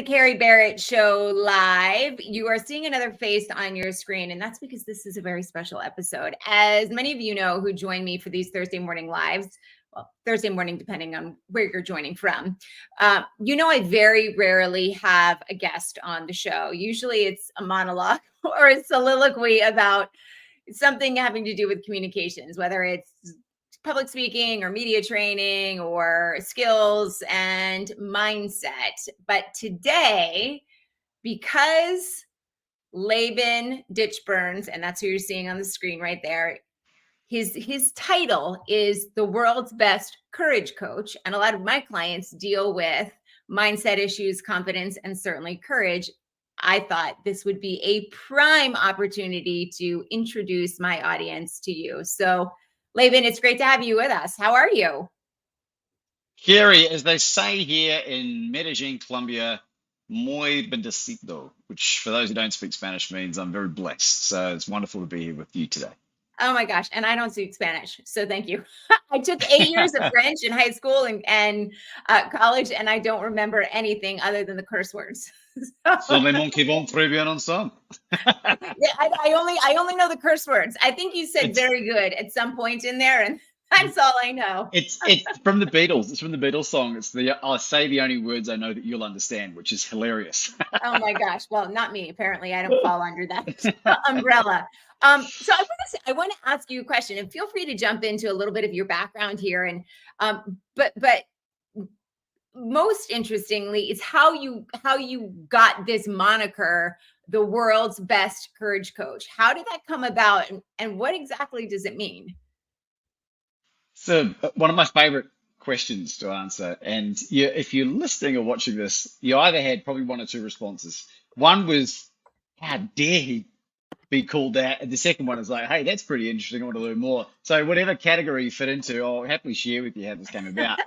the Kerry Barrett Show live. You are seeing another face on your screen, and that's because this is a very special episode. As many of you know who join me for these Thursday morning lives, well, Thursday morning, depending on where you're joining from, I very rarely have a guest on the show. Usually it's a monologue or a soliloquy about something having to do with communications, whether it's public speaking or media training or skills and mindset. But today, because Laban Ditchburn, and that's who you're seeing on the screen right there, his title is the world's best courage coach. And a lot of my clients deal with mindset issues, confidence, and certainly courage. I thought this would be a prime opportunity to introduce my audience to you. So Laban, it's great to have you with us. How are you? Kerry, as they say here in Medellin, Colombia, muy bendecido, which for those who don't speak Spanish means I'm very blessed. So it's wonderful to be here with you today. Oh my gosh. And I don't speak Spanish. So thank you. I took 8 years of French in high school and college, and I don't remember anything other than the curse words. Sont les mots qui vont très bien ensemble. Yeah, I only know the curse words. I think you said very good at some point in there, and that's all I know. It's from the Beatles. It's from the Beatles song. It's I'll say the only words I know that you'll understand, which is hilarious. Oh my gosh. Well, not me. Apparently, I don't fall under that umbrella. So I want to ask you a question, and feel free to jump into a little bit of your background here. And but most interestingly, it's how you got this moniker, the world's best courage coach. How did that come about, and what exactly does it mean? So one of my favorite questions to answer, and if you're listening or watching this, you either had probably one or two responses. One was, how dare he be called that? And the second one is like, hey, that's pretty interesting. I want to learn more. So whatever category you fit into, I'll happily share with you how this came about.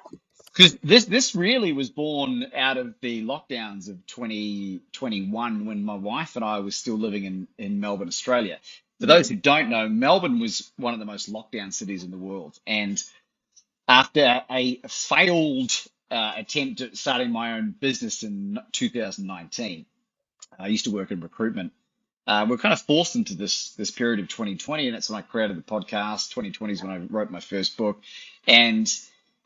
Because this really was born out of the lockdowns of 2021 when my wife and I were still living in Melbourne, Australia. For those who don't know, Melbourne was one of the most locked down cities in the world. And after a failed attempt at starting my own business in 2019, I used to work in recruitment. We're kind of forced into this period of 2020, and that's when I created the podcast. 2020 is when I wrote my first book. And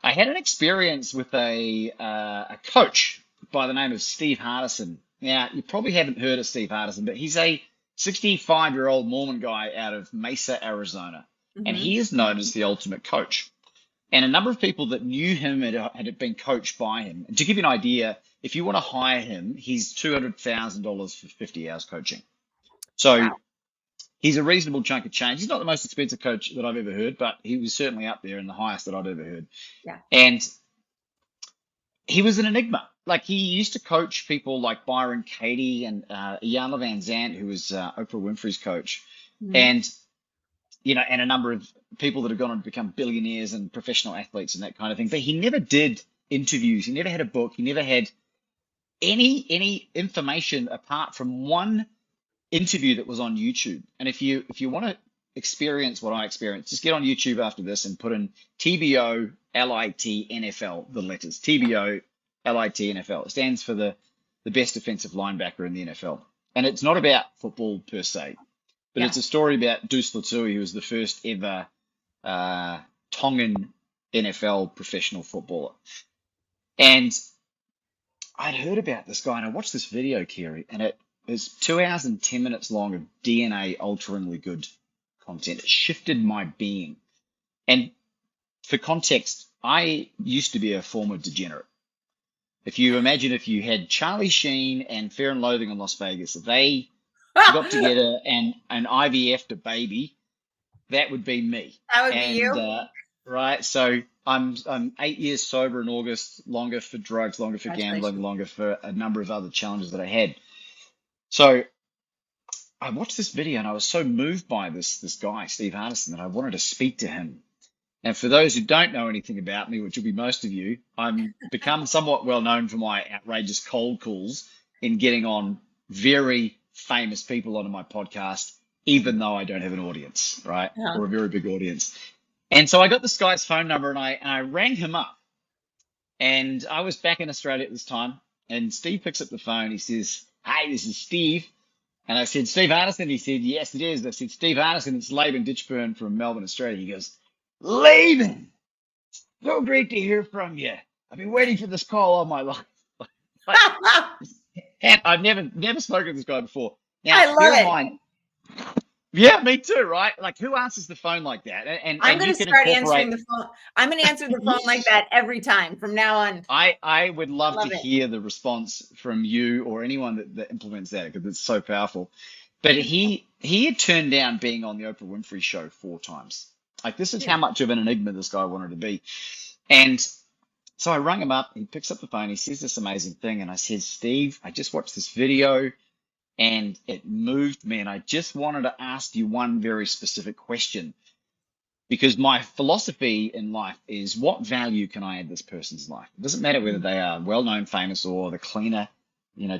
I had an experience with a coach by the name of Steve Hardison. Now, you probably haven't heard of Steve Hardison, but he's a 65-year-old Mormon guy out of Mesa, Arizona. And he is known as the ultimate coach. And a number of people that knew him had been coached by him. And to give you an idea, if you want to hire him, he's $200,000 for 50 hours coaching. So wow. He's a reasonable chunk of change. He's not the most expensive coach that I've ever heard, but he was certainly up there in the highest that I'd ever heard. Yeah. And he was an enigma. Like, he used to coach people like Byron Katie and Iyanla Vanzant, who was Oprah Winfrey's coach, and and a number of people that have gone on to become billionaires and professional athletes and that kind of thing. But he never did interviews. He never had a book. He never had any information apart from one interview that was on YouTube. And if you want to experience what I experienced, just get on YouTube after this and put in TBO LIT NFL, the letters TBO LIT NFL. It stands for the best defensive linebacker in the NFL. And it's not about football per se, but it's a story about Deuce Latui, who was the first ever Tongan NFL professional footballer. And I'd heard about this guy, and I watched this video, Kerry, and it was 2 hours and 10 minutes long of DNA alteringly good content. It shifted my being. And for context, I used to be a former degenerate. If you imagine if you had Charlie Sheen and Fear and Loathing in Las Vegas, if they got together and IVF'd a baby, that would be me. That would be you. Right. So I'm 8 years sober in August, longer for drugs, longer for gambling, longer for a number of other challenges that I had. So I watched this video and I was so moved by this guy, Steve Hardison, that I wanted to speak to him. And for those who don't know anything about me, which will be most of you, I'm become somewhat well known for my outrageous cold calls in getting on very famous people onto my podcast, even though I don't have an audience, right? Or a very big audience. And so I got this guy's phone number and I rang him up. And I was back in Australia at this time. And Steve picks up the phone. He says, "Hey, this is Steve." And I said, "Steve Anderson?" He said, "Yes, it is." I said, "Steve Anderson, it's Laban Ditchburn from Melbourne, Australia." He goes, "Laban, so great to hear from you. I've been waiting for this call all my life." Like, and I've never spoken to this guy before. Now, I bear love in it. mind, yeah, me too, right? Like, who answers the phone like that? I'm And going you to can start answering incorporate. the phone. I'm going to answer the phone like that every time from now on. I would love to Love it. hear the response from you or anyone that implements that because it's so powerful. But he had turned down being on the Oprah Winfrey Show 4 times. Like, this is Yeah. how much of an enigma this guy wanted to be. And so I rang him up. He picks up the phone. He says this amazing thing, and I said, "Steve, I just watched this video, and it moved me, and I just wanted to ask you one very specific question." Because my philosophy in life is, what value can I add this person's life? It doesn't matter whether they are well-known, famous, or the cleaner,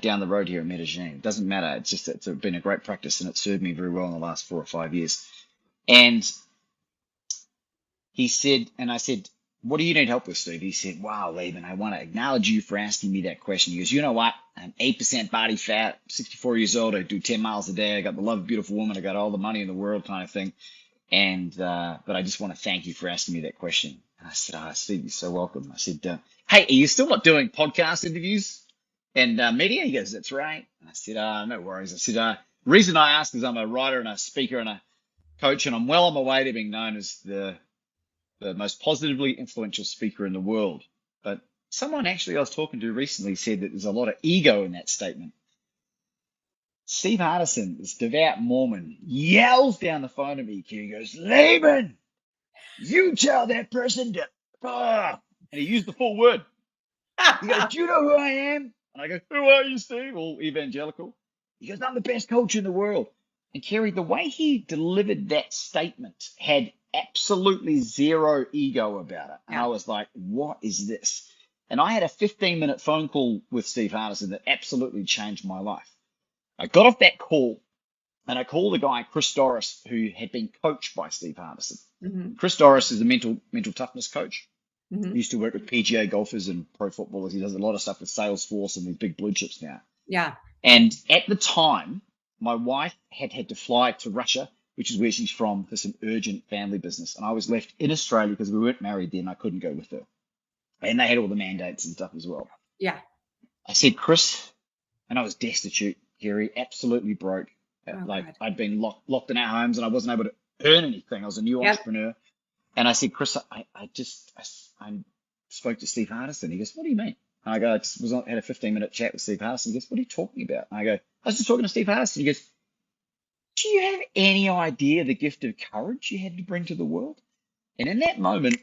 down the road here in Medellin. It doesn't matter. It's just, it's been a great practice and it served me very well in the last 4 or 5 years. And he said, and I said, "What do you need help with, Steve?" He said, "Wow, Laban, I want to acknowledge you for asking me that question." He goes, "You know what? I'm 8% body fat, 64 years old. I do 10 miles a day. I got the love of a beautiful woman. I got all the money in the world," kind of thing. And but I just want to thank you for asking me that question. And I said, "Oh, Steve, you're so welcome." I said, "Hey, are you still not doing podcast interviews and media?" He goes, "That's right." And I said, "No worries." I said, "The reason I asked is I'm a writer and a speaker and a coach, and I'm well on my way to being known as the most positively influential speaker in the world." But someone actually I was talking to recently said that there's a lot of ego in that statement. Steve Hardison, this devout Mormon, yells down the phone at me. He goes, "Laban, you tell that person to," and he used the full word. He goes, "Do you know who I am?" And I go, "Who are you, Steve?" All evangelical. He goes, "I'm the best coach in the world." And Kerry, the way he delivered that statement had absolutely zero ego about it. And I Yeah. was like, what is this? And I had a 15-minute phone call with Steve Hardison that absolutely changed my life. I got off that call and I called a guy, Chris Doris, who had been coached by Steve Hardison. Mm-hmm. Chris Doris is a mental toughness coach. Mm-hmm. He used to work with PGA golfers and pro footballers. He does a lot of stuff with Salesforce and these big blue chips now. Yeah. And at the time, my wife had to fly to Russia, which is where she's from, for some urgent family business. And I was left in Australia because we weren't married then. I couldn't go with her. And they had all the mandates and stuff as well. Yeah. I said, "Chris," and I was destitute, Gary, absolutely broke. Oh, Like, God. I'd been locked in our homes and I wasn't able to earn anything. I was a new Yep. entrepreneur. And I said, "Chris, I spoke to Steve Hardison." He goes, "What do you mean?" And I go, "I just had a 15-minute chat with Steve Hardison." He goes, "What are you talking about?" And I go, "I was just talking to Steve Hardison." He goes, "Do you have any idea the gift of courage you had to bring to the world?" And in that moment,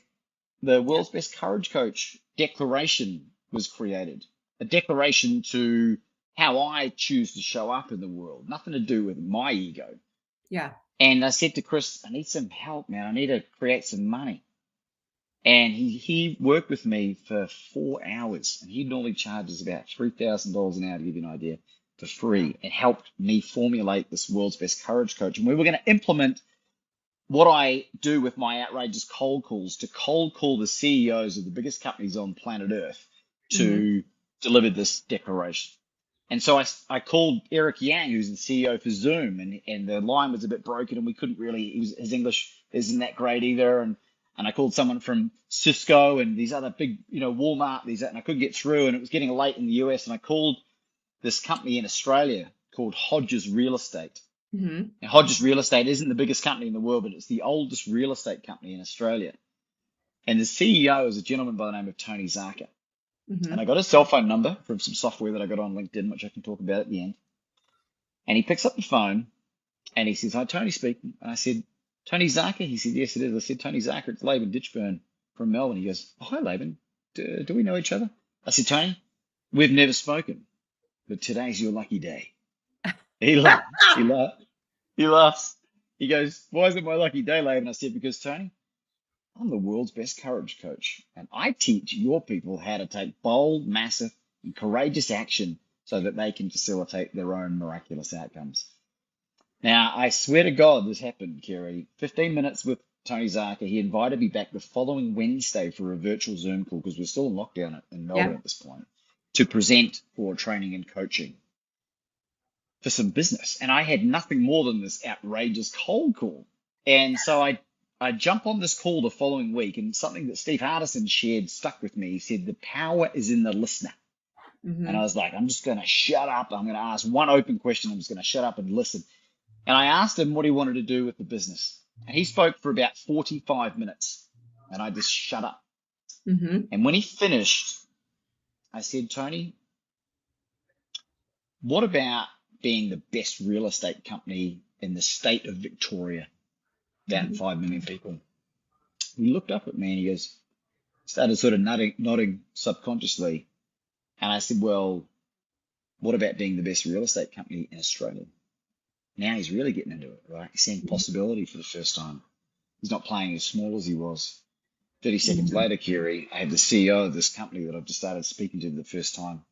the Yeah. world's best courage coach declaration was created. A declaration to how I choose to show up in the world, nothing to do with my ego. Yeah. And I said to Chris, "I need some help, man. I need to create some money." And he worked with me for 4 hours, and he normally charges about $3,000 an hour, to give you an idea, for free, and helped me formulate this world's best courage coach. And we were going to implement what I do with my outrageous cold calls, to cold call the CEOs of the biggest companies on planet Earth to deliver this declaration. And so I called Eric Yang, who's the CEO for Zoom, and the line was a bit broken, and we couldn't really, his English isn't that great either. And I called someone from Cisco and these other big, Walmart, and I couldn't get through, and it was getting late in the US. And I called this company in Australia called Hodges Real Estate. Mm-hmm. Now, Hodges Real Estate isn't the biggest company in the world, but it's the oldest real estate company in Australia. And the CEO is a gentleman by the name of Tony Zaka. Mm-hmm. And I got his cell phone number from some software that I got on LinkedIn, which I can talk about at the end. And he picks up the phone and he says, "Hi, Tony speaking." And I said, "Tony Zaka?" He said, "Yes, it is." I said, "Tony Zaka, it's Laban Ditchburn from Melbourne." He goes, "Oh, hi, Laban. Do we know each other?" I said, "Tony, we've never spoken, but today's your lucky day." He laughed. He laughed. He laughs. He goes, "Why is it my lucky day, Laban?" I said, "Because, Tony, I'm the world's best courage coach, and I teach your people how to take bold, massive, and courageous action so that they can facilitate their own miraculous outcomes." Now, I swear to God this happened, Kerry. 15 minutes with Tony Zaka. He invited me back the following Wednesday for a virtual Zoom call because we're still in lockdown in Melbourne Yeah. at this point. to present for training and coaching for some business. And I had nothing more than this outrageous cold call. And so I jump on this call the following week, and something that Steve Hardison shared stuck with me. He said, the power is in the listener. Mm-hmm. And I was like, I'm just going to shut up. I'm going to ask one open question. I'm just going to shut up and listen. And I asked him what he wanted to do with the business. And he spoke for about 45 minutes. And I just shut up. Mm-hmm. And when he finished, I said, Tony, what about being the best real estate company in the state of Victoria, about 5 million people? He looked up at me and he goes, started sort of nodding subconsciously. And I said, well, what about being the best real estate company in Australia? Now he's really getting into it, right? He's seeing possibility for the first time. He's not playing as small as he was. 30 seconds later, Kerry, I had the CEO of this company that I've just started speaking to the first time,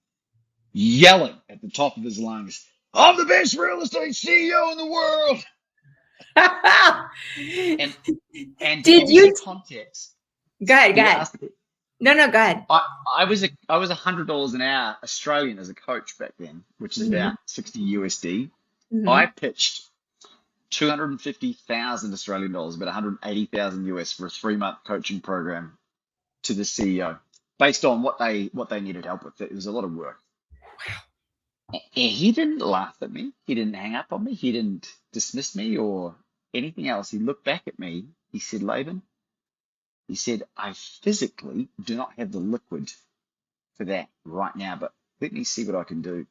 yelling at the top of his lungs, I'm the best real estate CEO in the world. And to Did give you you? some context, Go ahead. No, go ahead. I was $100 an hour Australian as a coach back then, which is about 60 USD. I pitched 250,000 Australian dollars, about 180,000 US for a 3-month coaching program to the CEO based on what they needed help with. It was a lot of work. And he didn't laugh at me. He didn't hang up on me. He didn't dismiss me or anything else. He looked back at me. He said, Laban, he said, I physically do not have the liquid for that right now, but let me see what I can do.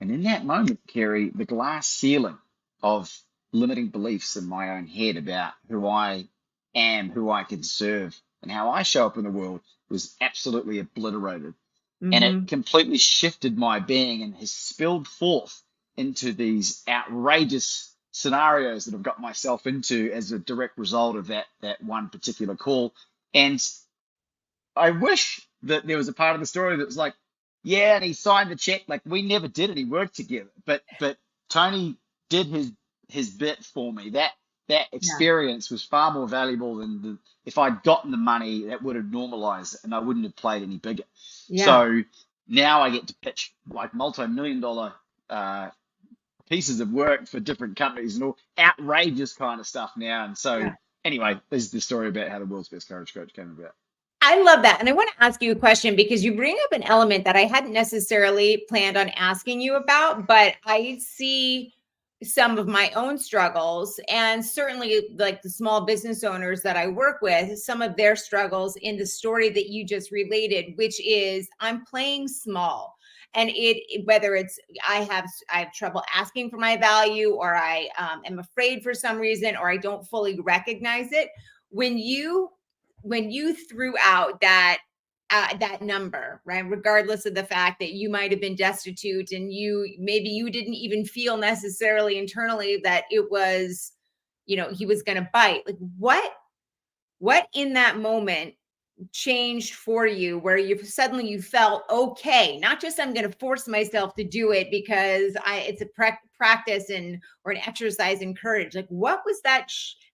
And in that moment, Kerry, the glass ceiling of limiting beliefs in my own head about who I am, who I can serve, and how I show up in the world was absolutely obliterated. And it completely shifted my being and has spilled forth into these outrageous scenarios that I've got myself into as a direct result of that one particular call. And I wish that there was a part of the story that was like, yeah, and he signed the check. Like, we never did any work together, but Tony did his bit for me. That experience was far more valuable than if I'd gotten the money, that would have normalized it and I wouldn't have played any bigger. Yeah. So now I get to pitch like multi-million-dollar pieces of work for different companies and all outrageous kind of stuff now. And so anyway, this is the story about how the world's best courage coach came about. I love that. And I want to ask you a question because you bring up an element that I hadn't necessarily planned on asking you about, but I see some of my own struggles and certainly like the small business owners that I work with, some of their struggles in the story that you just related, which is I'm playing small. And whether it's I have trouble asking for my value, or I am afraid for some reason, or I don't fully recognize it. When you threw out that number, right? Regardless of the fact that you might have been destitute and maybe you didn't even feel necessarily internally that it was, he was going to bite. Like what in that moment changed for you where you felt okay, not just I'm going to force myself to do it because it's a practice or an exercise in courage. Like what was that?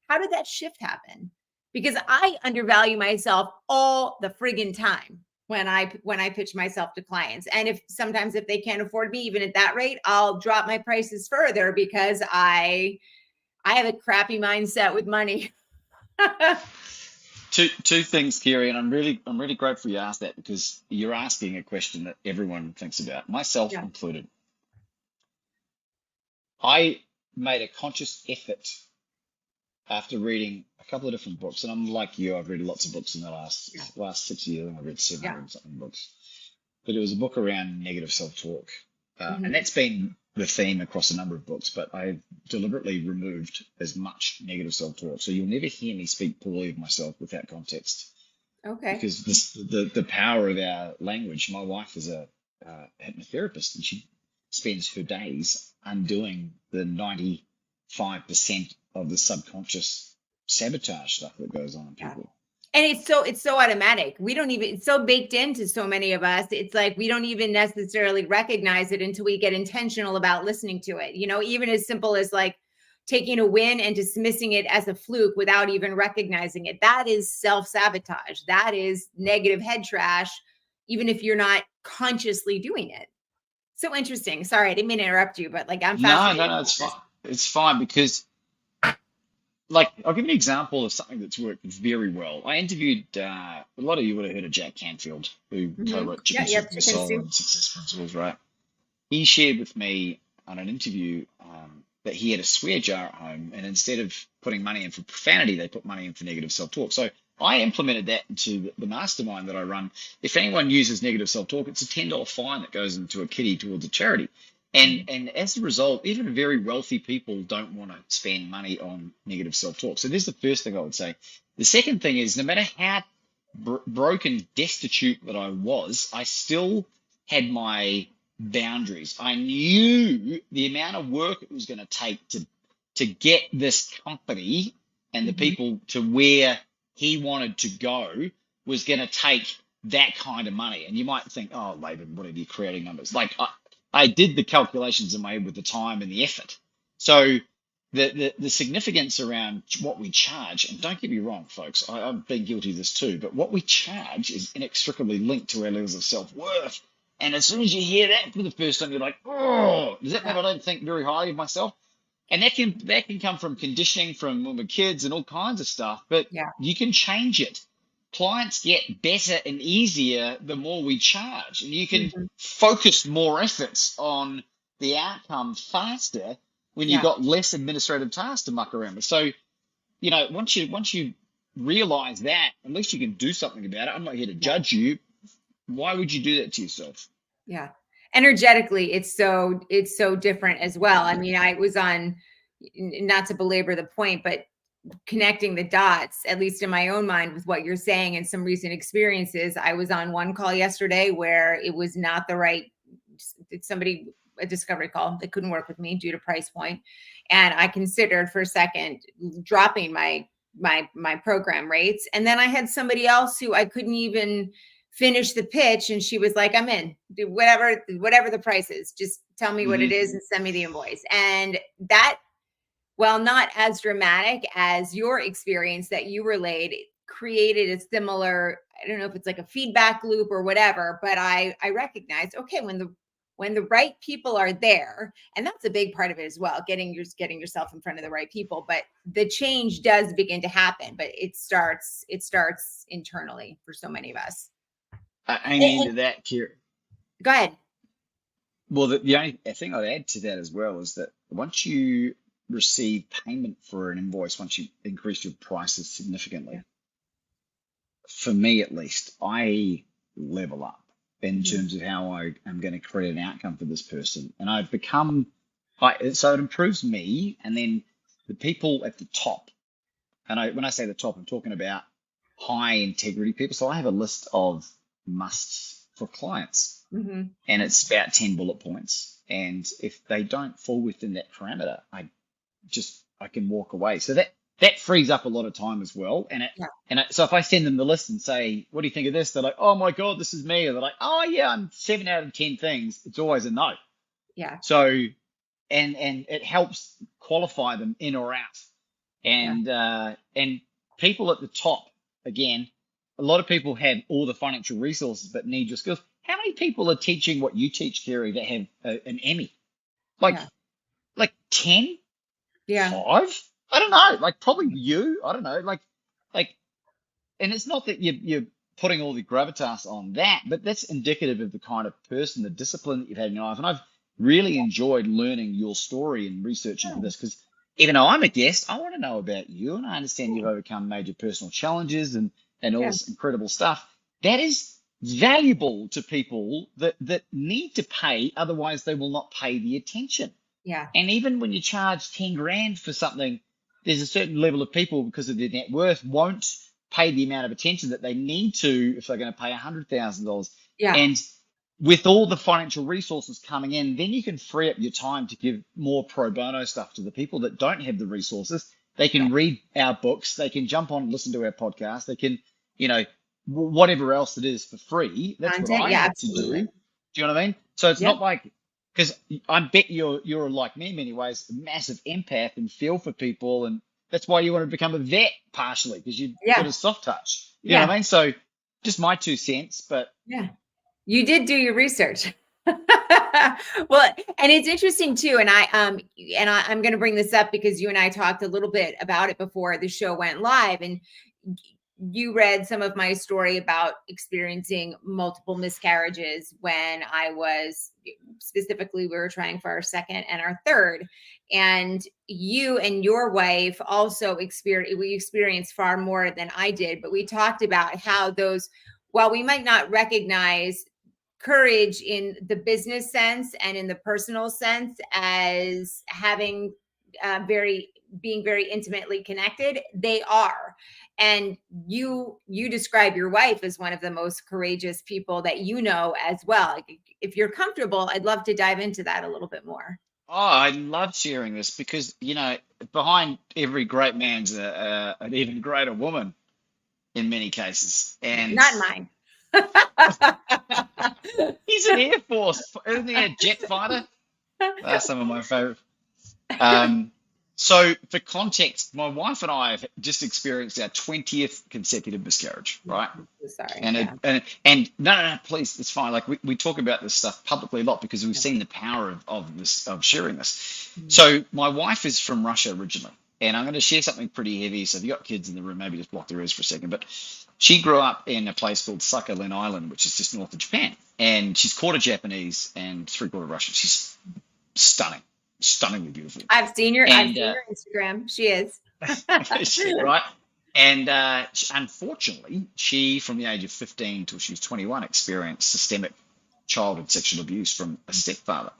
How did that shift happen? Because I undervalue myself all the friggin' time when I pitch myself to clients. And sometimes if they can't afford me, even at that rate, I'll drop my prices further because I have a crappy mindset with money. Two things, Kerry, and I'm really grateful you asked that because you're asking a question that everyone thinks about, myself included. I made a conscious effort after reading a couple of different books, and I'm like you, I've read lots of books in the last 6 years, and I've read 700 something books. But it was a book around negative self-talk, and that's been the theme across a number of books. But I deliberately removed as much negative self-talk, so you'll never hear me speak poorly of myself without context. Okay. Because the power of our language. My wife is a hypnotherapist, and she spends her days undoing the 95% of the subconscious sabotage stuff that goes on in people. And it's so automatic. It's so baked into so many of us. It's like we don't even necessarily recognize it until we get intentional about listening to it. Even as simple as like taking a win and dismissing it as a fluke without even recognizing it. That is self-sabotage. That is negative head trash even if you're not consciously doing it. So interesting. Sorry, I didn't mean to interrupt you, but like I'm No, fascinated no, no, with it's this. fine. It's fine because, like, I'll give you an example of something that's worked very well. I interviewed, a lot of you would have heard of Jack Canfield, who co-wrote Yeah, Chicken Soup yep, for the chicken Soul soup. and Success Principles, right? He shared with me on an interview that he had a swear jar at home, and instead of putting money in for profanity, they put money in for negative self-talk. So I implemented that into the mastermind that I run. If anyone uses negative self-talk, it's a $10 fine that goes into a kitty towards a charity. And as a result, even very wealthy people don't want to spend money on negative self-talk. So this is the first thing I would say. The second thing is, no matter how broken, destitute that I was, I still had my boundaries. I knew the amount of work it was going to take to get this company and the people to where he wanted to go was going to take that kind of money. And you might think, oh, Laban, what are you creating numbers? Like I did the calculations in my head with the time and the effort. So the significance around what we charge, and don't get me wrong, folks, I've been guilty of this too, but what we charge is inextricably linked to our levels of self-worth. And as soon as you hear that for the first time, you're like, oh, does that mean I don't think very highly of myself? And that can come from conditioning from when we're kids and all kinds of stuff, but Yeah. you can change it. Clients get better and easier the more we charge, and you can focus more efforts on the outcome faster when you've got less administrative tasks to muck around with. So, once you realize that, at least you can do something about it. I'm not here to judge you. Why would you do that to yourself? Yeah. Energetically, it's so different as well. I mean, I was on, not to belabor the point, but connecting the dots, at least in my own mind, with what you're saying and some recent experiences. I was on one call yesterday where it was not the right, a discovery call that couldn't work with me due to price point. And I considered for a second dropping my program rates. And then I had somebody else who I couldn't even finish the pitch, and she was like, I'm in, do whatever the price is, just tell me what it is and send me the invoice. And that, while not as dramatic as your experience that you relayed, created a similar, I don't know if it's like a feedback loop or whatever, but I recognized, okay, when the right people are there, and that's a big part of it as well, getting yourself in front of the right people, but the change does begin to happen, but it starts internally for so many of us. Aiming into that, Kerry. Go ahead. Well, the only thing I'd add to that as well is that once you receive payment for an invoice, once you increase your prices significantly, for me at least, I level up in terms of how I am going to create an outcome for this person. And I've become, so it improves me, and then the people at the top. And when I say the top, I'm talking about high integrity people. So I have a list of musts for clients, and it's about 10 bullet points. And if they don't fall within that parameter, I can walk away. So that frees up a lot of time as well. So if I send them the list and say, what do you think of this? They're like, oh my God, this is me. Or they're like, oh yeah, I'm 7 out of 10 things. It's always a no. Yeah. So, and it helps qualify them in or out. And people at the top, again, a lot of people have all the financial resources but need your skills. How many people are teaching what you teach, Kerry, that have an Emmy? Like 10? Yeah. 5? I don't know. Like probably you. I don't know. Like, and it's not that you're putting all the gravitas on that, but that's indicative of the kind of person, the discipline that you've had in your life. And I've really enjoyed learning your story and researching for this, because even though I'm a guest, I want to know about you, and I understand you've overcome major personal challenges and all this incredible stuff. That is valuable to people that need to pay, otherwise they will not pay the attention. Yeah. And even when you charge 10 grand for something, there's a certain level of people, because of their net worth, won't pay the amount of attention that they need to if they're going to pay $100,000. Yeah. And with all the financial resources coming in, then you can free up your time to give more pro bono stuff to the people that don't have the resources. They can read our books. They can jump on and listen to our podcast. They can, whatever else it is for free. That's Content, what I had to do. Do you know what I mean? So it's not like, because I bet you're like me in many ways, a massive empath and feel for people. And that's why you want to become a vet, partially, because you've got a soft touch. You know what I mean? So just my 2 cents, but You did do your research. Well, and it's interesting too. And I'm going to bring this up because you and I talked a little bit about it before the show went live, and you read some of my story about experiencing multiple miscarriages when I was, specifically, we were trying for our second and our third. And you and your wife also experienced far more than I did, but we talked about how those, while we might not recognize courage in the business sense and in the personal sense as having being very intimately connected, they are. And you describe your wife as one of the most courageous people that you know as well. Like, if you're comfortable, I'd love to dive into that a little bit more. Oh, I love sharing this because, behind every great man's an even greater woman in many cases. And Not mine. he's an Air Force, isn't he a jet fighter? That's some of my favorite. Um, so for context, my wife and I have just experienced our 20th consecutive miscarriage, right? Sorry. And Yeah. and no, please, it's fine. Like we talk about this stuff publicly a lot because we've seen the power of sharing this. So my wife is from Russia originally, and I'm going to share something pretty heavy. So if you got kids in the room, maybe just block their ears for a second. But she grew up in a place called Sakhalin Island, which is just north of Japan, and she's quarter Japanese and three-quarter Russian. She's stunning, stunningly beautiful. I've seen your And Instagram. She is. right. And unfortunately, she, from the age of 15 till she was 21, experienced systemic childhood sexual abuse from a stepfather.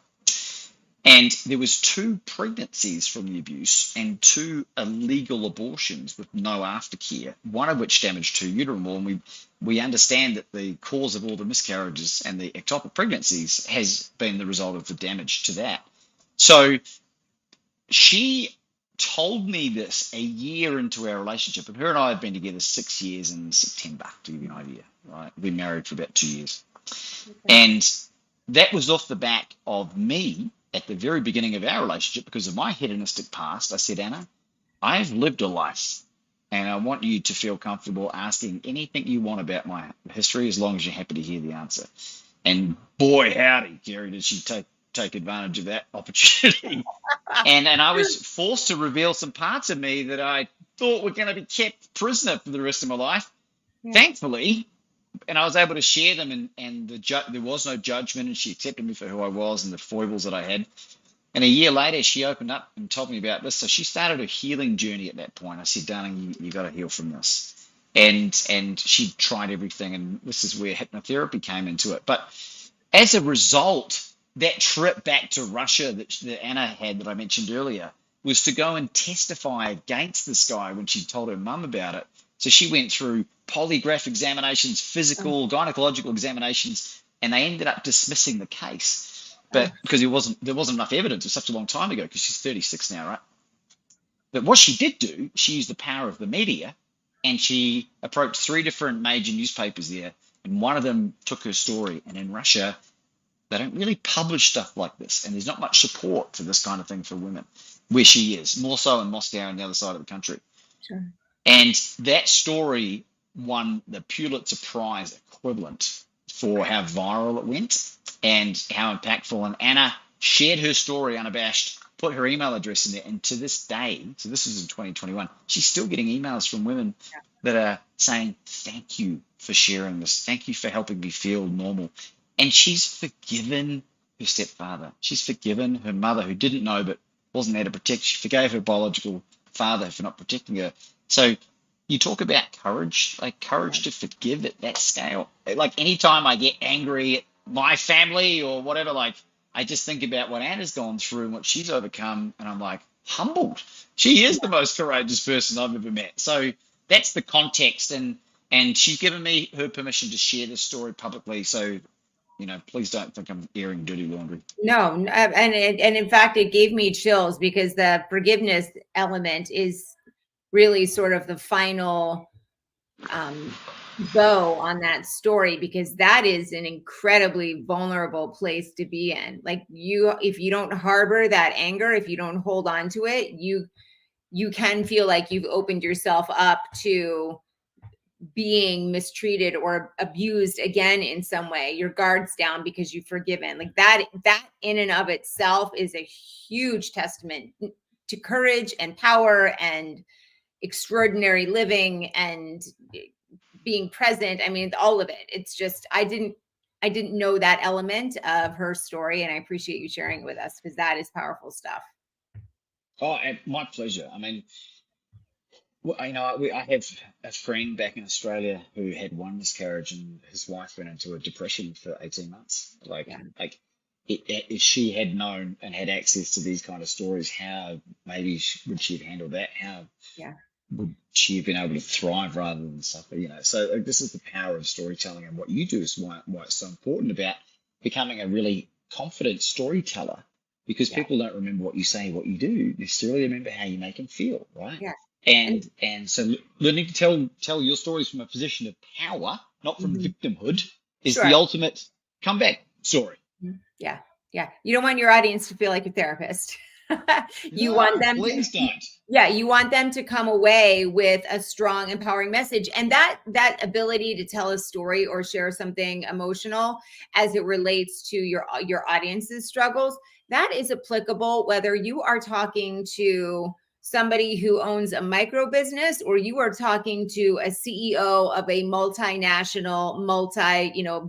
And there was 2 pregnancies from the abuse and 2 illegal abortions with no aftercare, one of which damaged her uterine wall. And we understand that the cause of all the miscarriages and the ectopic pregnancies has been the result of the damage to that. So she told me this a year into our relationship, and her and I had been together 6 years in September, to give you an idea, right? We've been married for about 2 years. And that was off the back of me at the very beginning of our relationship, because of my hedonistic past. I said, Anna, I've lived a life, and I want you to feel comfortable asking anything you want about my history, as long as you're happy to hear the answer. And boy, howdy, Kerry, did she take advantage of that opportunity. And I was forced to reveal some parts of me that I thought were going to be kept prisoner for the rest of my life. Yeah. Thankfully, and I was able to share them, and there was no judgment, and she accepted me for who I was and the foibles that I had. And a year later, she opened up and told me about this. So she started a healing journey at that point. I said, darling, you got to heal from this. And she tried everything, and this is where hypnotherapy came into it. But as a result, that trip back to Russia that Anna had, that I mentioned earlier, was to go and testify against this guy when she told her mum about it. So she went through polygraph examinations, physical, gynecological examinations, and they ended up dismissing the case. But because there wasn't enough evidence. It was such a long time ago, because she's 36 now, right? But what she did do, she used the power of the media, and she approached 3 different major newspapers there, and one of them took her story. And in Russia, they don't really publish stuff like this, and there's not much support for this kind of thing for women, where she is, more so in Moscow and the other side of the country. Sure. And that story won the Pulitzer Prize equivalent for how viral it went and how impactful. And Anna shared her story unabashed, put her email address in there, and to this day, so this is in 2021, she's still getting emails from women that are saying, thank you for sharing this. Thank you for helping me feel normal. And she's forgiven her stepfather. She's forgiven her mother, who didn't know but wasn't there to protect. She forgave her biological father for not protecting her. So you talk about courage, like courage to forgive at that scale. Like anytime I get angry at my family or whatever, like I just think about what Anna's gone through and what she's overcome, and I'm like humbled. She is the most courageous person I've ever met. So that's the context, and she's given me her permission to share this story publicly. So please don't think I'm airing dirty laundry. No, and in fact, it gave me chills, because the forgiveness element is really sort of the final bow on that story, because that is an incredibly vulnerable place to be in. Like, if you don't harbor that anger, if you don't hold on to it, you can feel like you've opened yourself up to being mistreated or abused again in some way, your guard's down because you've forgiven. Like that in and of itself is a huge testament to courage and power and extraordinary living and being present. I mean, all of it. It's just I didn't know that element of her story, and I appreciate you sharing it with us because that is powerful stuff. Oh, and my pleasure. I mean, well, I have a friend back in Australia who had one miscarriage, and his wife went into a depression for 18 months. Yeah. If she had known and had access to these kind of stories, how maybe would she have handled that? How Yeah. would she have been able to thrive rather than suffer? So this is the power of storytelling, and what you do is why it's so important about becoming a really confident storyteller, because Yeah. people don't remember what you say, what you do, necessarily remember how you make them feel, right? Yeah. And so learning to tell your stories from a position of power, not from victimhood, is Sure. the ultimate comeback story. Yeah. Yeah. You don't want your audience to feel like a therapist. You want them Please don't. Yeah, you want them to come away with a strong, empowering message. And that ability to tell a story or share something emotional as it relates to your audience's struggles, that is applicable whether you are talking to somebody who owns a micro business or you are talking to a CEO of a multinational,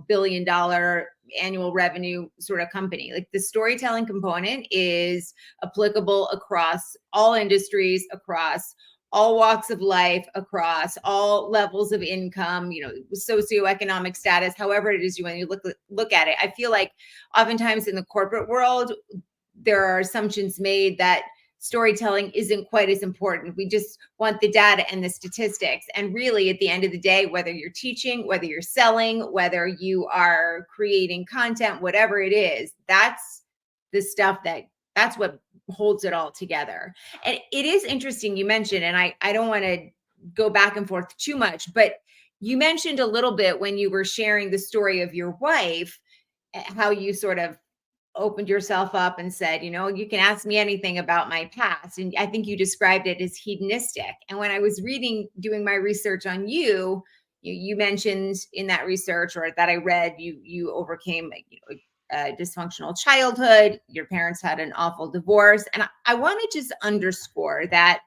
billion-dollar annual revenue sort of company. Like the storytelling component is applicable across all industries, across all walks of life, across all levels of income, socioeconomic status, however it is you when you look at it. I feel like oftentimes in the corporate world, there are assumptions made that storytelling isn't quite as important. We just want the data and the statistics. And really, at the end of the day, whether you're teaching, whether you're selling, whether you are creating content, whatever it is, that's the stuff that's what holds it all together. And it is interesting you mentioned, and I don't want to go back and forth too much, but you mentioned a little bit when you were sharing the story of your wife, how you sort of opened yourself up and said, you can ask me anything about my past. And I think you described it as hedonistic. And when I was doing my research on you mentioned in that research, or that I read, you overcame a dysfunctional childhood. Your parents had an awful divorce. And I want to just underscore that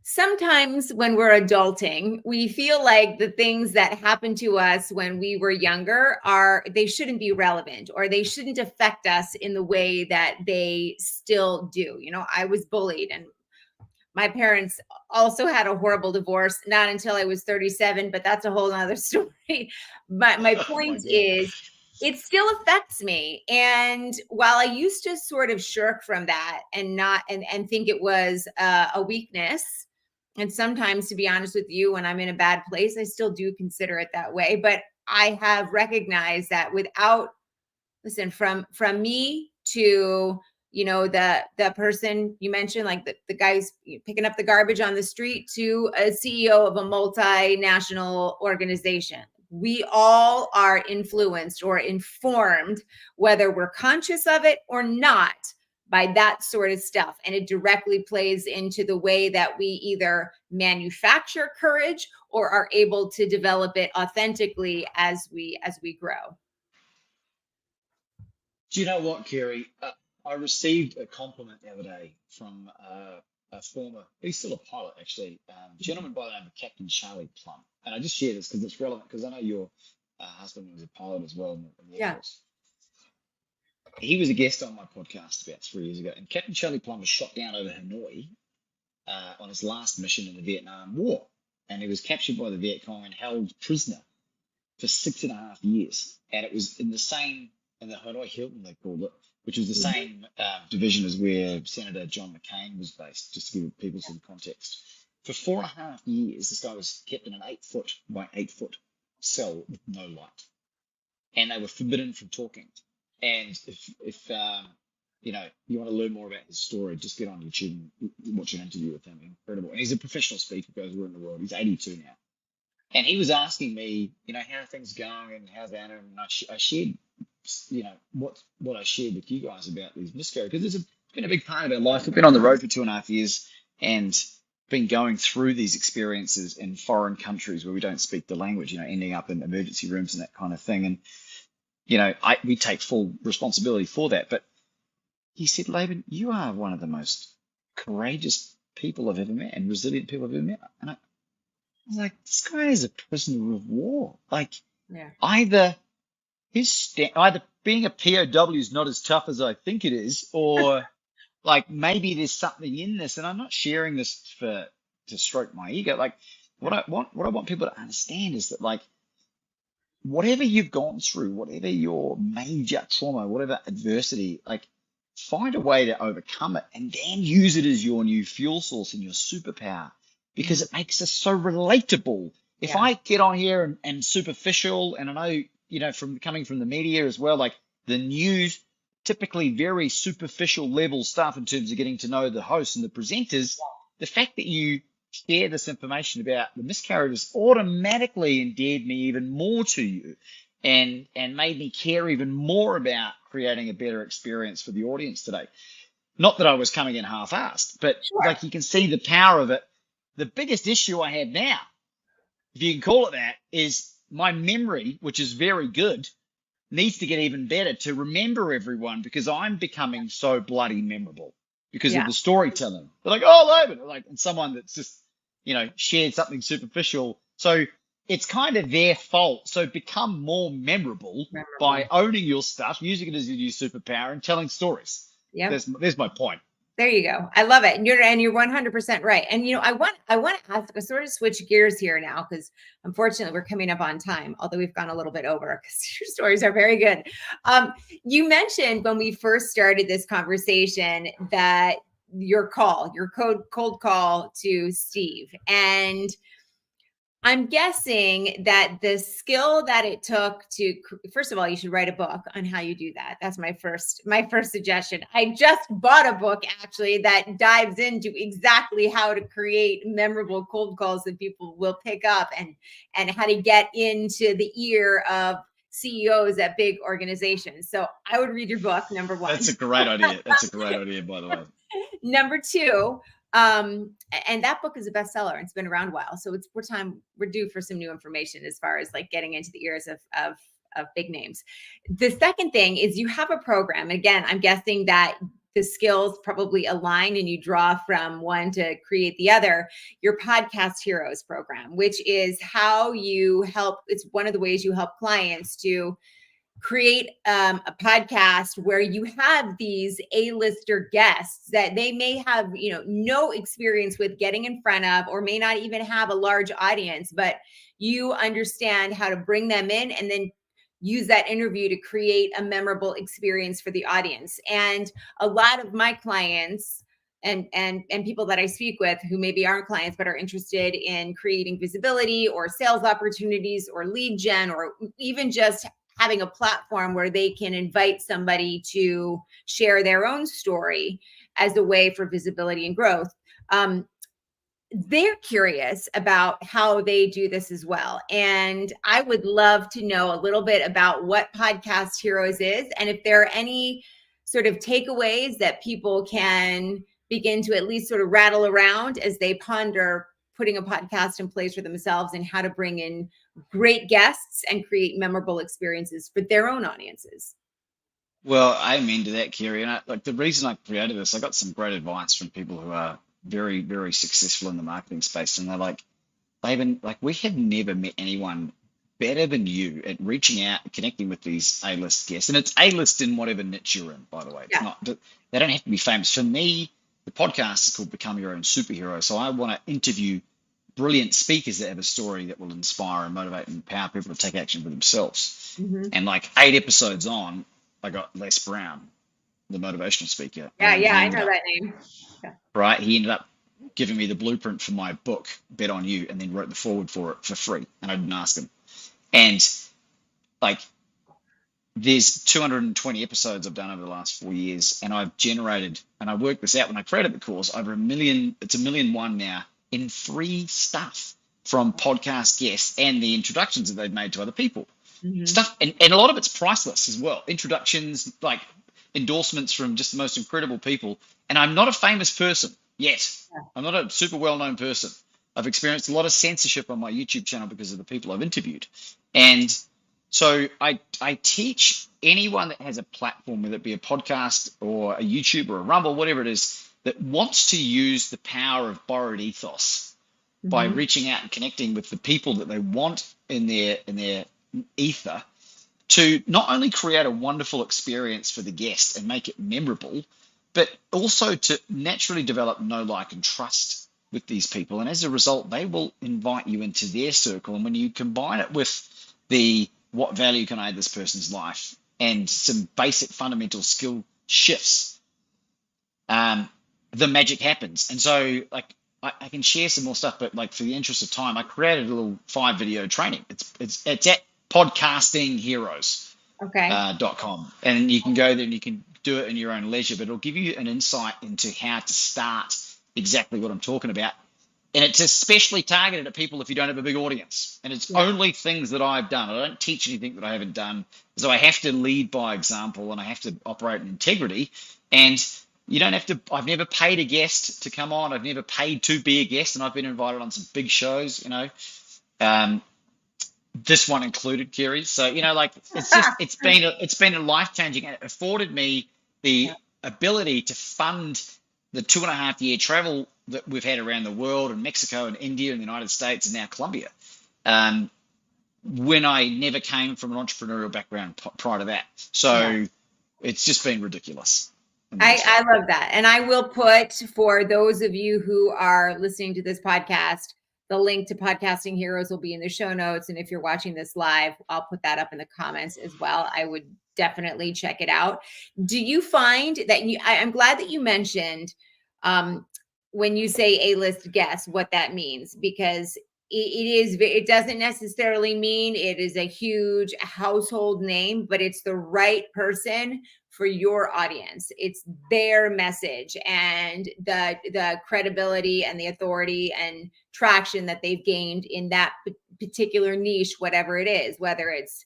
sometimes when we're adulting, we feel like the things that happened to us when we were younger they shouldn't be relevant, or they shouldn't affect us in the way that they still do. I was bullied, and my parents also had a horrible divorce, not until I was 37, but that's a whole nother story. But my point is, it still affects me. And while I used to sort of shirk from that and not and think it was a weakness, and sometimes, to be honest with you, when I'm in a bad place, I still do consider it that way. But I have recognized that from me to, the person you mentioned, like the guys picking up the garbage on the street, to a CEO of a multinational organization. We all are influenced or informed, whether we're conscious of it or not, by that sort of stuff. And it directly plays into the way that we either manufacture courage or are able to develop it authentically as we grow. Do you know what, Kerry? I received a compliment the other day from he's still a pilot actually, gentleman by the name of Captain Charlie Plum. And I just share this because it's relevant, because I know your husband was a pilot as well in the Air Force. He was a guest on my podcast about 3 years ago, and Captain Charlie Plum was shot down over Hanoi on his last mission in the Vietnam War. And he was captured by the Viet Cong and held prisoner for 6.5 years. And it was in the Hanoi Hilton, they called it, which was the same division as where Senator John McCain was based, just to give people some context. For 4.5 years, this guy was kept in an 8-foot by 8-foot cell with no light. And they were forbidden from talking. And if you want to learn more about his story, just get on YouTube and watch an interview with him. Incredible. And he's a professional speaker, goes around the world. He's 82 now. And he was asking me, how are things going and how's that? And I shared, what I shared with you guys about these miscarriages, because it's been a big part of our life. We've been on the road for 2.5 years, and been going through these experiences in foreign countries where we don't speak the language, ending up in emergency rooms and that kind of thing. And, we take full responsibility for that. But he said, Laban, you are one of the most courageous people I've ever met and resilient people I've ever met. And I was like, this guy is a prisoner of war. Like, Yeah. either being a POW is not as tough as I think it is, or like maybe there's something in this. And I'm not sharing this to stroke my ego. Like, what I want people to understand is that, like, whatever you've gone through, whatever your major trauma, whatever adversity, like, find a way to overcome it and then use it as your new fuel source and your superpower, because it makes us so relatable. If I get on here and superficial, and I know, from coming from the media as well, like the news, typically very superficial level stuff in terms of getting to know the hosts and the presenters, the fact that you share this information about the miscarriages automatically endeared me even more to you, and made me care even more about creating a better experience for the audience today. Not that I was coming in half-assed, but like, you can see the power of it. The biggest issue I have now, if you can call it that, is my memory, which is very good, needs to get even better to remember everyone, because I'm becoming so bloody memorable because of the storytelling. They're like, oh, Laban, like, and someone that's just, shared something superficial. So it's kind of their fault. So become more memorable by owning your stuff, using it as your new superpower, and telling stories. Yeah. There's my point. There you go. I love it. And you're 100% right. And I want to ask, sort of switch gears here now, because unfortunately we're coming up on time, although we've gone a little bit over, because your stories are very good. You mentioned when we first started this conversation that your cold call to Steve, and I'm guessing that the skill that it took to, first of all, you should write a book on how you do that. That's my first suggestion. I just bought a book, actually, that dives into exactly how to create memorable cold calls that people will pick up, and how to get into the ear of CEOs at big organizations. So I would read your book, number one. That's a great idea. That's a great idea, by the way. Number two, and that book is a bestseller, and it's been around a while. So we're due for some new information as far as like getting into the ears of big names. The second thing is, you have a program. Again, I'm guessing that the skills probably align and you draw from one to create the other. Your Podcast Heroes program, which is how you help. It's one of the ways you help clients to create a podcast where you have these A-lister guests that they may have, no experience with getting in front of, or may not even have a large audience, but you understand how to bring them in and then use that interview to create a memorable experience for the audience. And a lot of my clients and people that I speak with, who maybe aren't clients but are interested in creating visibility or sales opportunities or lead gen, or even just having a platform where they can invite somebody to share their own story as a way for visibility and growth. They're curious about how they do this as well. And I would love to know a little bit about what Podcast Heroes is, and if there are any sort of takeaways that people can begin to at least sort of rattle around as they ponder putting a podcast in place for themselves, and how to bring in great guests and create memorable experiences for their own audiences. Well, I'm into that, Kerry. And the reason I created this, I got some great advice from people who are very, very successful in the marketing space. And they're like, Laban, like, we have never met anyone better than you at reaching out and connecting with these A-list guests. And it's A-list in whatever niche you're in, by the way. It's not, they don't have to be famous. For me, the podcast is called Become Your Own Superhero. So I want to interview brilliant speakers that have a story that will inspire and motivate and empower people to take action for themselves. Mm-hmm. And like 8 episodes on, I got Les Brown, the motivational speaker. Yeah, I know that name. Yeah. Right. He ended up giving me the blueprint for my book, Bet on You, and then wrote the foreword for it for free. And I didn't ask him. And like, there's 220 episodes I've done over the last 4 years, and I've generated, and I worked this out when I created the course, over 1 million. It's 1.1 million now in free stuff from podcast guests and the introductions that they've made to other people. Mm-hmm. Stuff, and a lot of it's priceless as well. Introductions, like endorsements from just the most incredible people. And I'm not a famous person. yet. I'm not a super well-known person. I've experienced a lot of censorship on my YouTube channel because of the people I've interviewed. And so I teach anyone that has a platform, whether it be a podcast or a YouTube or a Rumble, whatever it is, that wants to use the power of borrowed ethos by reaching out and connecting with the people that they want in their ether, to not only create a wonderful experience for the guest and make it memorable, but also to naturally develop know, like, and trust with these people. And as a result, they will invite you into their circle. And when you combine it with what value can I add this person's life and some basic fundamental skill shifts, the magic happens. And so, like, I can share some more stuff, but like for the interest of time, I created a little 5-video training. It's at podcastingheroes.com, and you can go there and you can do it in your own leisure, but it'll give you an insight into how to start exactly what I'm talking about. And it's especially targeted at people if you don't have a big audience. And it's only things that I've done. I don't teach anything that I haven't done. So I have to lead by example, and I have to operate in integrity. And you don't have to, I've never paid a guest to come on. I've never paid to be a guest, and I've been invited on some big shows, you know. This one included, Kerry. So, you know, like, it's been a life-changing, and it afforded me the ability to fund the 2.5-year travel that we've had around the world, and Mexico and India and the United States and now Colombia, when I never came from an entrepreneurial background prior to that. So it's just been ridiculous. I love that. And I will put, for those of you who are listening to this podcast, the link to Podcasting Heroes will be in the show notes. And if you're watching this live, I'll put that up in the comments as well. I would definitely check it out. Do you find that I'm glad that you mentioned when you say A-list guest, what that means, because it doesn't necessarily mean it is a huge household name, but it's the right person for your audience. It's their message and the credibility and the authority and traction that they've gained in that particular niche, whatever it is, whether it's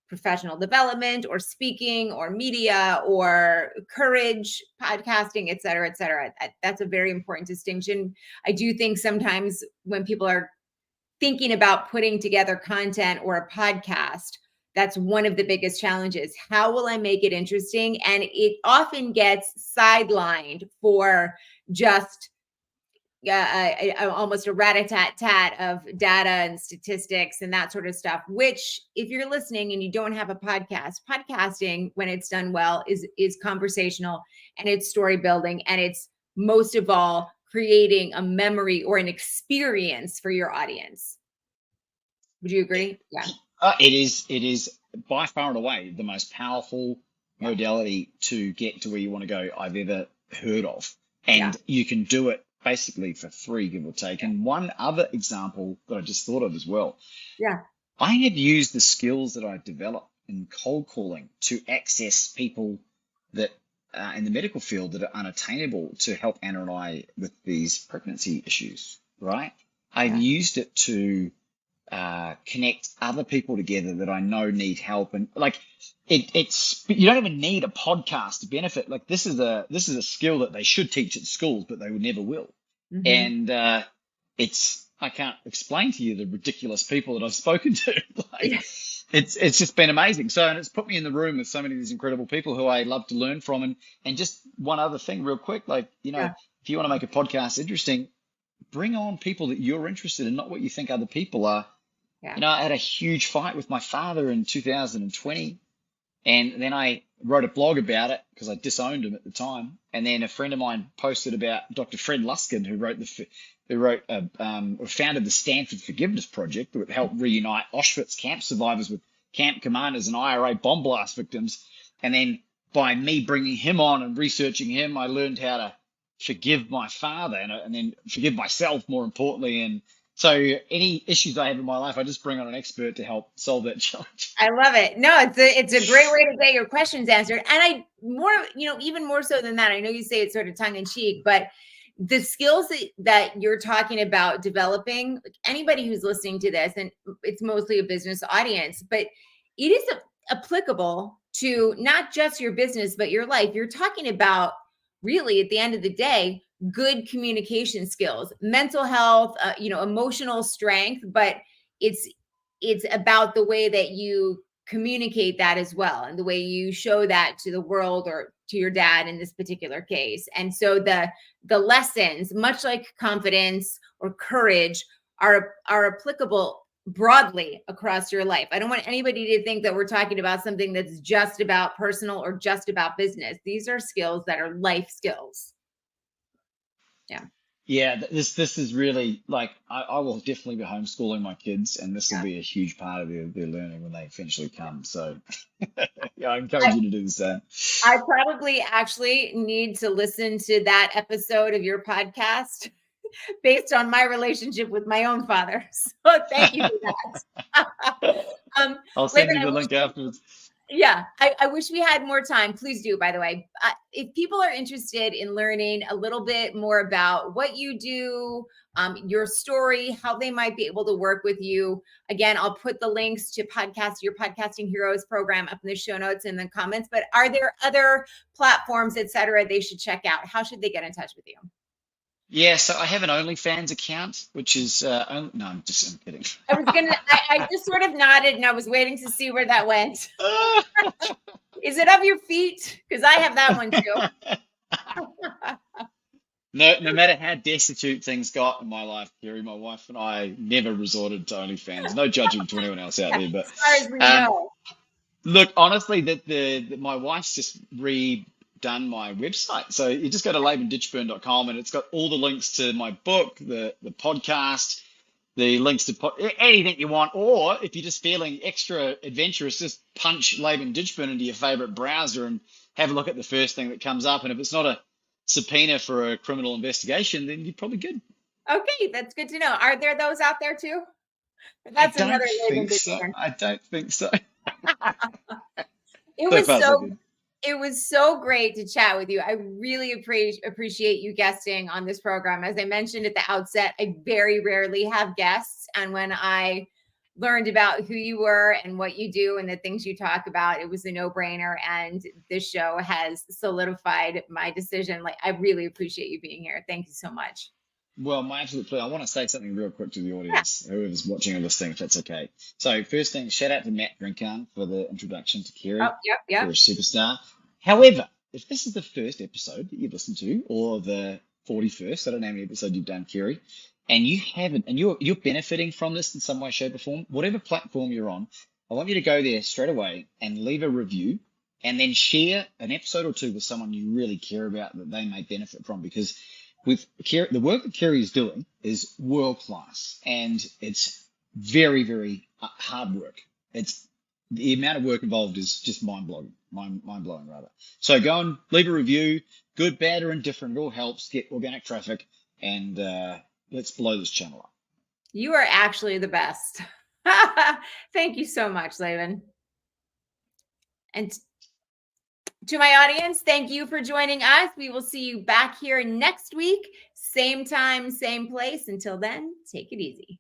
professional development or speaking or media or courage, podcasting, et cetera, et cetera. That's a very important distinction. I do think sometimes when people are thinking about putting together content or a podcast, that's one of the biggest challenges. How will I make it interesting? And it often gets sidelined for just almost a rat-a-tat-tat of data and statistics and that sort of stuff, which, if you're listening and you don't have a podcast, podcasting, when it's done well, is conversational, and it's story building, and it's most of all creating a memory or an experience for your audience. Would you agree? Yeah. It is by far and away the most powerful modality to get to where you want to go I've ever heard of. And you can do it basically for free, give or take. And one other example that I just thought of as well. Yeah. I have used the skills that I've developed in cold calling to access people that in the medical field that are unattainable, to help Anna and I with these pregnancy issues, right? I've used it to connect other people together that I know need help. And like, it's you don't even need a podcast to benefit. Like, this is a skill that they should teach at schools, but they would never will. And I can't explain to you the ridiculous people that I've spoken to. Like, it's just been amazing. So, and it's put me in the room with so many of these incredible people who I love to learn from. And just one other thing real quick, like, you know, if you want to make a podcast interesting, bring on people that you're interested in, not what you think other people are. You know, I had a huge fight with my father in 2020, and then I wrote a blog about it because I disowned him at the time. And then a friend of mine posted about Dr. Fred Luskin, who founded the Stanford Forgiveness Project, that helped reunite Auschwitz camp survivors with camp commanders and IRA bomb blast victims. And then by me bringing him on and researching him, I learned how to forgive my father and then forgive myself, more importantly. And so any issues I have in my life, I just bring on an expert to help solve that challenge. I love it. No, it's a great way to get your questions answered. And even more so than that, I know you say it's sort of tongue in cheek, but the skills that you're talking about developing, anybody who's listening to this, and it's mostly a business audience, but it is applicable to not just your business, but your life. You're talking about, really, at the end of the day, good communication skills, mental health, emotional strength, but it's about the way that you communicate that as well, and the way you show that to the world, or to your dad in this particular case. And so the lessons, much like confidence or courage, are applicable broadly across your life. I don't want anybody to think that we're talking about something that's just about personal or just about business. These are skills that are life skills. Yeah. Yeah, this is really like I will definitely be homeschooling my kids, and this will be a huge part of their learning when they eventually come. So yeah, I encourage you to do the same. I probably actually need to listen to that episode of your podcast based on my relationship with my own father. So thank you for that. I'll send Laban, you the link afterwards. Yeah, I wish we had more time. Please do, by the way. If people are interested in learning a little bit more about what you do, your story, how they might be able to work with you, again, I'll put the links to your Podcasting Heroes program up in the show notes and the comments. But are there other platforms, et cetera, they should check out? How should they get in touch with you? Yeah, so I have an OnlyFans account, which is no, I'm kidding. I just sort of nodded, and I was waiting to see where that went. Is it of your feet? Because I have that one too. No matter how destitute things got in my life, Kerry, my wife and I never resorted to OnlyFans. No judging to anyone else out there, but as far as we know. Look, honestly, my wife's just redone my website. So you just go to labanditchburn.com, and it's got all the links to my book, the podcast, the links to anything you want. Or if you're just feeling extra adventurous, just punch Laban Ditchburn into your favorite browser and have a look at the first thing that comes up. And if it's not a subpoena for a criminal investigation, then you're probably good. Okay, that's good to know. Are there those out there too? That's another Laban Ditchburn. I don't think so. It was so great to chat with you. I really appreciate you guesting on this program. As I mentioned at the outset, I very rarely have guests. And when I learned about who you were and what you do and the things you talk about, it was a no-brainer. And this show has solidified my decision. Like, I really appreciate you being here. Thank you so much. Well, my absolute pleasure. I want to say something real quick to the audience, whoever's watching or listening, if that's okay. So first thing, shout out to Matt Drinkan for the introduction to Kerry. Oh, yep. You're a superstar. However, if this is the first episode that you've listened to, or the 41st, I don't know how many episodes you've done, Kerry, and you haven't, and you're benefiting from this in some way, shape, or form, whatever platform you're on, I want you to go there straight away and leave a review, and then share an episode or two with someone you really care about that they may benefit from, because with Kerry, the work that Kerry is doing is world class, and it's very, very hard work. The amount of work involved is just mind-blowing rather. So go and leave a review, good, bad, or indifferent. It all helps get organic traffic, and let's blow this channel up. You are actually the best. Thank you so much, Laban. And to my audience, thank you for joining us. We will see you back here next week. Same time, same place. Until then, take it easy.